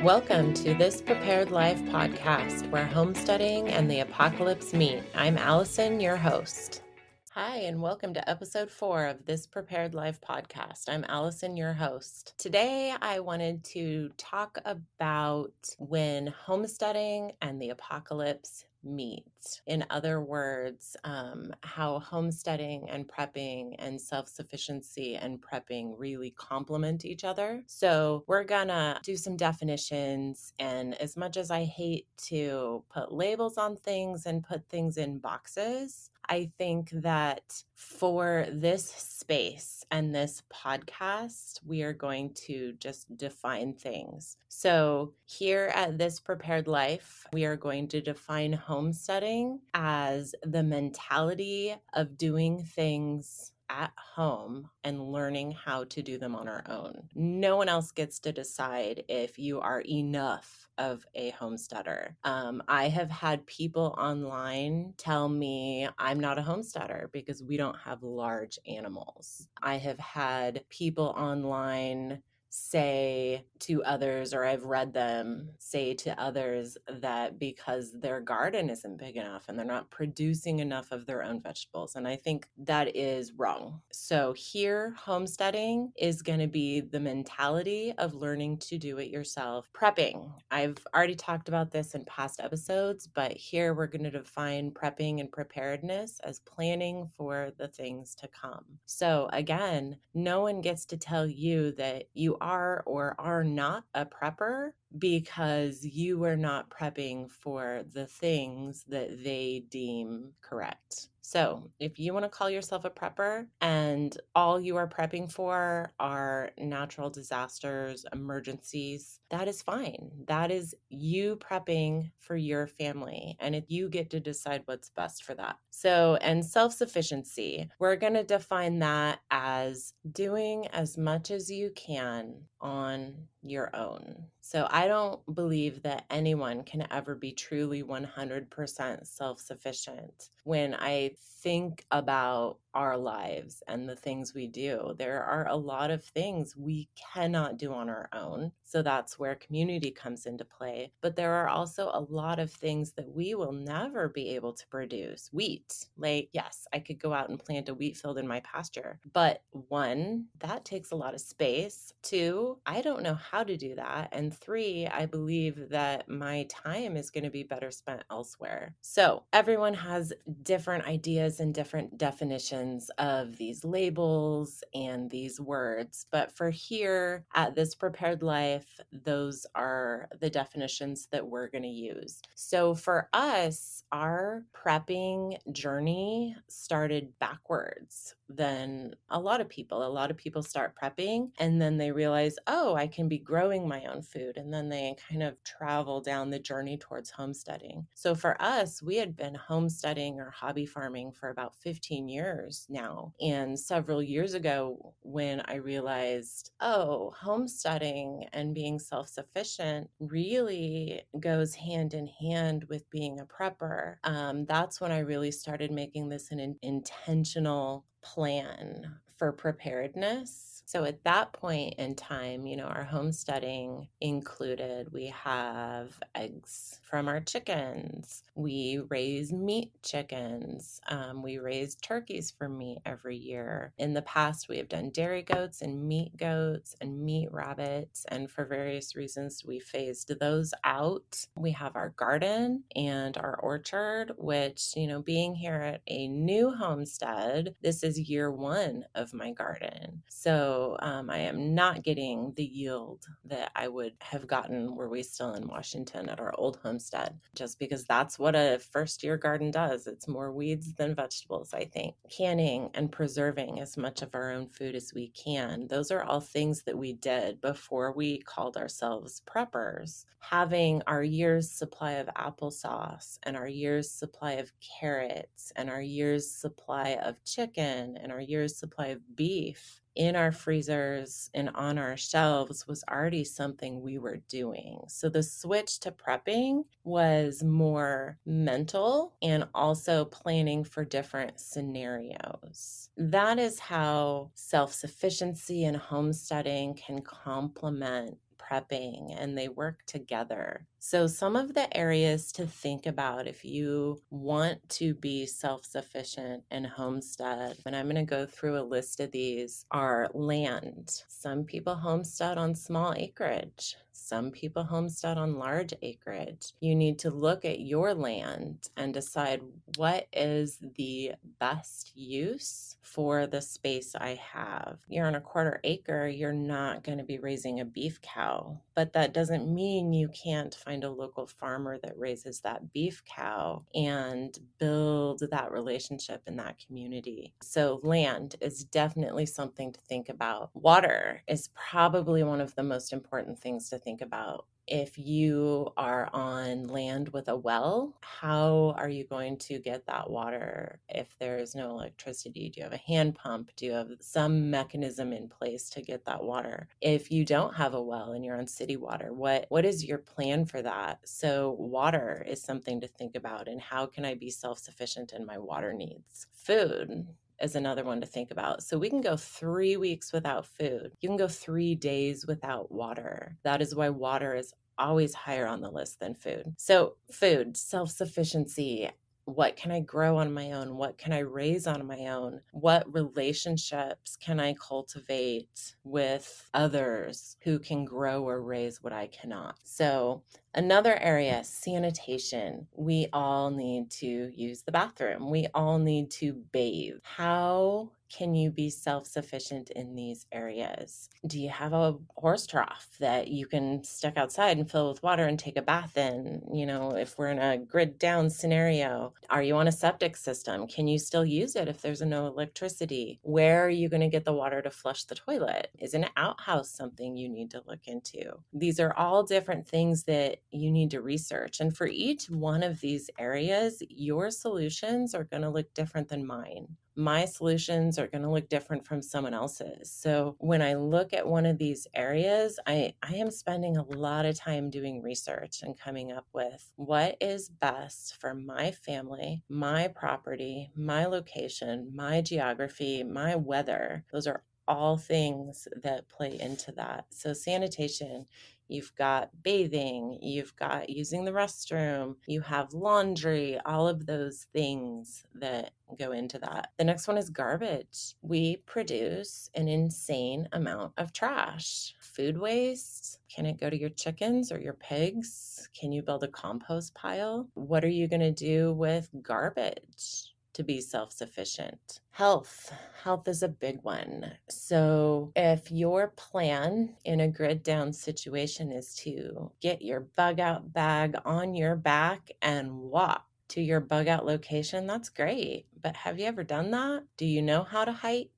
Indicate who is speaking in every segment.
Speaker 1: Welcome to This Prepared Life podcast, where homesteading and the apocalypse meet. I'm Allison, your host. Hi, and welcome to episode 4 of This Prepared Life podcast. I'm Allison, your host. Today, I wanted to talk about when homesteading and the apocalypse meet. In other words, how homesteading and prepping and self-sufficiency and prepping really complement each other. So we're gonna do some definitions, and as much as I hate to put labels on things and put things in boxes, I think that for this space and this podcast, we are going to just define things. So here at This Prepared Life, we are going to define homesteading as the mentality of doing things at home and learning how to do them on our own. No one else gets to decide if you are enough of a homesteader. I have had people online tell me I'm not a homesteader because we don't have large animals. I have had people online say to others, or I've read them say to others, that because their garden isn't big enough and they're not producing enough of their own vegetables. And I think that is wrong. So here, homesteading is going to be the mentality of learning to do it yourself. Prepping. I've already talked about this in past episodes, but here we're going to define prepping and preparedness as planning for the things to come. So again, no one gets to tell you that you are or are not a prepper because you are not prepping for the things that they deem correct. So if you want to call yourself a prepper and all you are prepping for are natural disasters, emergencies, that is fine. That is you prepping for your family, and if you get to decide what's best for that. So, and self-sufficiency, we're going to define that as doing as much as you can on your own. So I don't believe that anyone can ever be truly 100% self-sufficient. When I think about our lives and the things we do, there are a lot of things we cannot do on our own. So that's where community comes into play. But there are also a lot of things that we will never be able to produce. Wheat, like, yes, I could go out and plant a wheat field in my pasture. But one, that takes a lot of space. Two, I don't know how to do that. And three, I believe that my time is going to be better spent elsewhere. So everyone has different ideas and different definitions of these labels and these words. But for here at This Prepared Life, those are the definitions that we're going to use. So for us, our prepping journey started backwards than a lot of people. A lot of people start prepping and then they realize, oh, I can be growing my own food. And then they kind of travel down the journey towards homesteading. So for us, we had been homesteading or hobby farming for about 15 years now. And several years ago, when I realized, oh, homesteading and being self-sufficient really goes hand in hand with being a prepper, that's when I really started making this an intentional plan for preparedness. So at that point in time, our homesteading included, we have eggs from our chickens. We raise meat chickens. We raise turkeys for meat every year. In the past, we have done dairy goats and meat rabbits. And for various reasons, we phased those out. We have our garden and our orchard, which, being here at a new homestead, this is year 1 of my garden. So I am not getting the yield that I would have gotten were we still in Washington at our old homestead, just because that's what a first-year garden does. It's more weeds than vegetables, I think. Canning and preserving as much of our own food as we can. Those are all things that we did before we called ourselves preppers. Having our year's supply of applesauce and our year's supply of carrots and our year's supply of chicken and our year's supply of beef in our freezers and on our shelves was already something we were doing. So the switch to prepping was more mental and also planning for different scenarios. That is how self-sufficiency and homesteading can complement prepping, and they work together. So some of the areas to think about if you want to be self-sufficient and homestead, and I'm going to go through a list of these, are land. Some people homestead on small acreage. Some people homestead on large acreage. You need to look at your land and decide what is the best use for the space I have. You're on a quarter acre, you're not going to be raising a beef cow, but that doesn't mean you can't find a local farmer that raises that beef cow and build that relationship in that community. So land is definitely something to think about. Water is probably one of the most important things to think about. If you are on land with a well, how are you going to get that water if there is no electricity? Do you have a hand pump? Do you have some mechanism in place to get that water? If you don't have a well and you're on city water, what is your plan for that? So water is something to think about, and how can I be self-sufficient in my water needs? Food is another one to think about. So we can go 3 weeks without food. You can go 3 days without water. That is why water is always higher on the list than food. So food, self-sufficiency. What can I grow on my own? What can I raise on my own? What relationships can I cultivate with others who can grow or raise what I cannot? So another area, sanitation. We all need to use the bathroom. We all need to bathe. How can you be self-sufficient in these areas? Do you have a horse trough that you can stick outside and fill with water and take a bath in? If we're in a grid down scenario, are you on a septic system? Can you still use it if there's no electricity? Where are you going to get the water to flush the toilet? Is an outhouse something you need to look into? These are all different things that you need to research. And for each one of these areas, your solutions are going to look different than mine. My solutions are going to look different from someone else's. So when I look at one of these areas, I am spending a lot of time doing research and coming up with what is best for my family, my property, my location, my geography, my weather. Those are all things that play into that. So sanitation, you've got bathing, you've got using the restroom, you have laundry, all of those things that go into that. The next one is garbage. We produce an insane amount of trash. Food waste. Can it go to your chickens or your pigs? Can you build a compost pile? What are you going to do with garbage to be self-sufficient? Health is a big one. So if your plan in a grid down situation is to get your bug out bag on your back and walk to your bug out location, that's great. But have you ever done that? Do you know how to hike?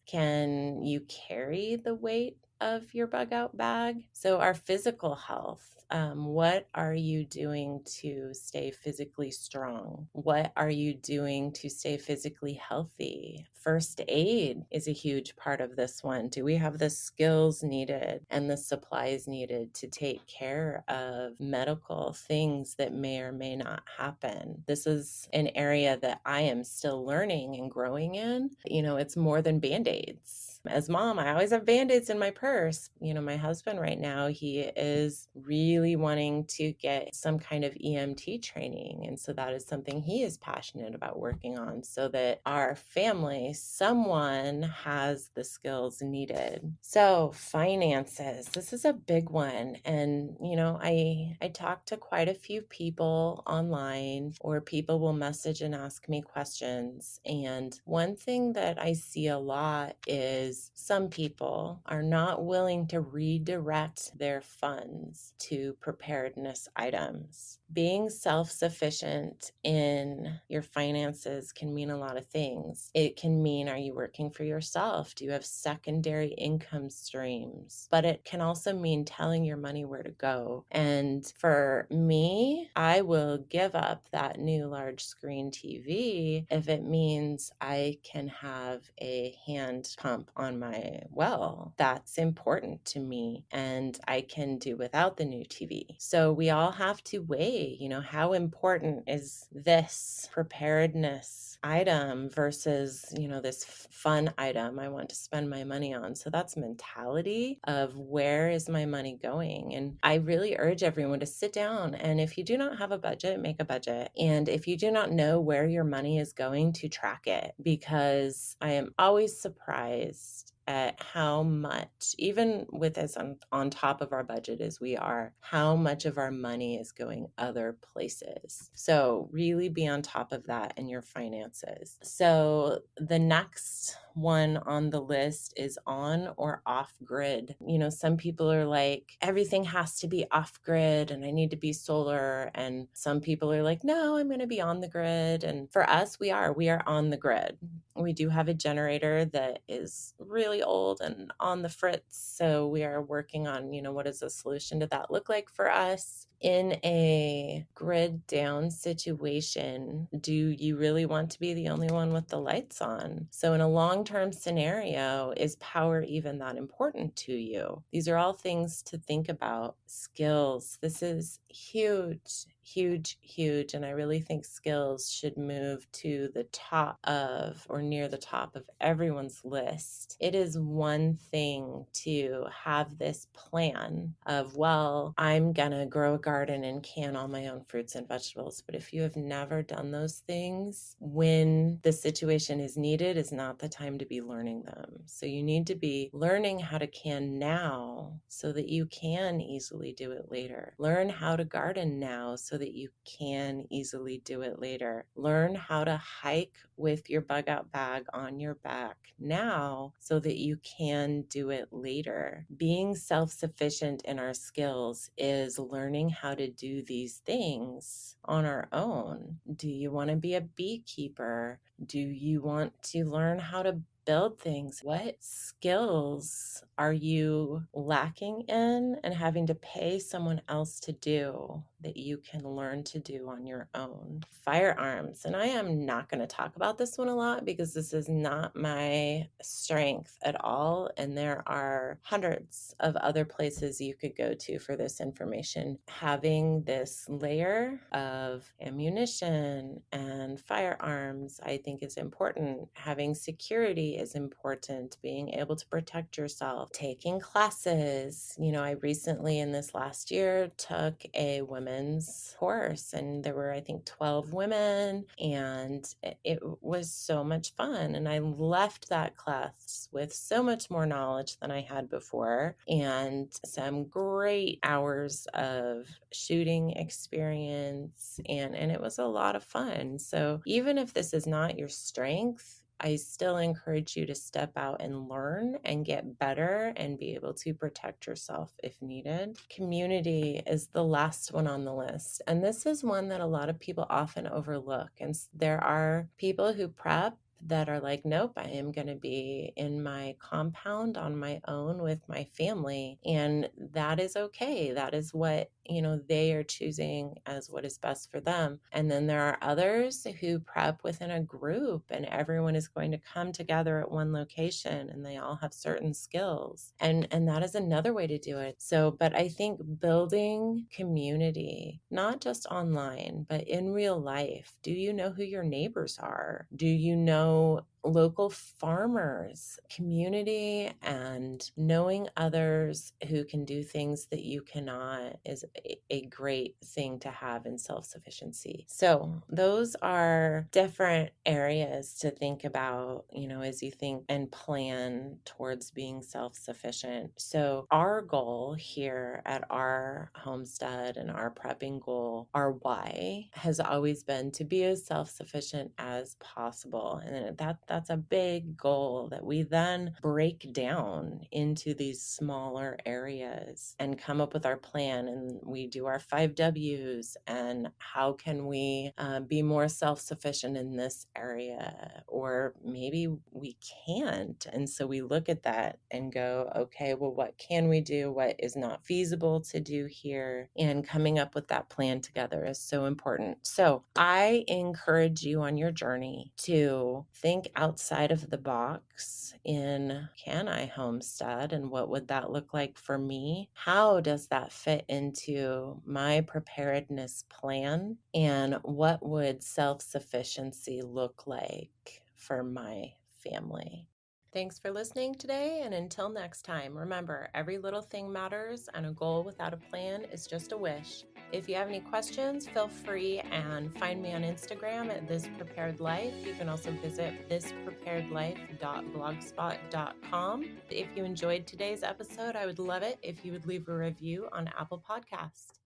Speaker 1: Can you carry the weight of your bug out bag? So our physical health, what are you doing to stay physically strong? What are you doing to stay physically healthy? First aid is a huge part of this one. Do we have the skills needed and the supplies needed to take care of medical things that may or may not happen? This is an area that I am still learning and growing in. It's more than Band-Aids. As mom, I always have Band-Aids in my purse. My husband right now, he is really wanting to get some kind of EMT training. And so that is something he is passionate about working on, so that our family, someone has the skills needed. So finances, this is a big one. And, I talk to quite a few people online, or people will message and ask me questions. And one thing that I see a lot is some people are not willing to redirect their funds to preparedness items. Being self-sufficient in your finances can mean a lot of things. It can mean, are you working for yourself? Do you have secondary income streams? But it can also mean telling your money where to go. And for me, I will give up that new large screen TV if it means I can have a hand pump on my well. That's important to me, and I can do without the new TV. So we all have to weigh hey, how important is this preparedness item versus, this fun item I want to spend my money on? So that's mentality of where is my money going? And I really urge everyone to sit down. And if you do not have a budget, make a budget. And if you do not know where your money is going, to track it, because I am always surprised at how much, even with us on top of our budget as we are, how much of our money is going other places. So really be on top of that in your finances. So the next one on the list is on or off grid. Some people are like, everything has to be off grid and I need to be solar. And some people are like, no, I'm going to be on the grid. And for us, we are on the grid. We do have a generator that is really old and on the fritz. So we are working on, what does a solution to that look like for us? In a grid down situation, do you really want to be the only one with the lights on? So in a long-term scenario, is power even that important to you? These are all things to think about. Skills. This is huge, huge, huge. And I really think skills should move to the top of, or near the top of, everyone's list. It is one thing to have this plan of, well, I'm gonna grow a garden and can all my own fruits and vegetables. But if you have never done those things, when the situation is needed is not the time to be learning them. So you need to be learning how to can now so that you can easily do it later. Learn how to garden now so that you can easily do it later. Learn how to hike with your bug out bag on your back now so that you can do it later. Being self-sufficient in our skills is learning how to do these things on our own. Do you want to be a beekeeper? Do you want to learn how to build things? What skills are you lacking in and having to pay someone else to do that you can learn to do on your own? Firearms. And I am not going to talk about this one a lot because this is not my strength at all. And there are hundreds of other places you could go to for this information. Having this layer of ammunition and firearms, I think, is important. Having security is important. Being able to protect yourself. Taking classes. I recently in this last year took a women's course and there were, I think, 12 women, and it was so much fun. And I left that class with so much more knowledge than I had before and some great hours of shooting experience. And it was a lot of fun. So even if this is not your strength, I still encourage you to step out and learn and get better and be able to protect yourself if needed. Community is the last one on the list. And this is one that a lot of people often overlook. And there are people who prep that are like, nope, I am going to be in my compound on my own with my family. And that is okay. That is what, they are choosing as what is best for them. And then there are others who prep within a group and everyone is going to come together at one location and they all have certain skills. And that is another way to do it. So, but I think building community, not just online, but in real life. Do you know who your neighbors are? Do you know local farmers? Community and knowing others who can do things that you cannot is a great thing to have in self-sufficiency. So those are different areas to think about, as you think and plan towards being self-sufficient. So our goal here at our homestead and our prepping goal, our why, has always been to be as self-sufficient as possible. And that's a big goal that we then break down into these smaller areas and come up with our plan. And we do our 5 W's and how can we be more self-sufficient in this area, or maybe we can't. And so we look at that and go, okay, well, what can we do? What is not feasible to do here? And coming up with that plan together is so important. So I encourage you on your journey to think outside of the box in, can I homestead and what would that look like for me? How does that fit into my preparedness plan? And what would self-sufficiency look like for my family? Thanks for listening today, and until next time, remember, every little thing matters, and a goal without a plan is just a wish. If you have any questions, feel free and find me on Instagram at This Prepared Life. You can also visit thispreparedlife.blogspot.com. If you enjoyed today's episode, I would love it if you would leave a review on Apple Podcasts.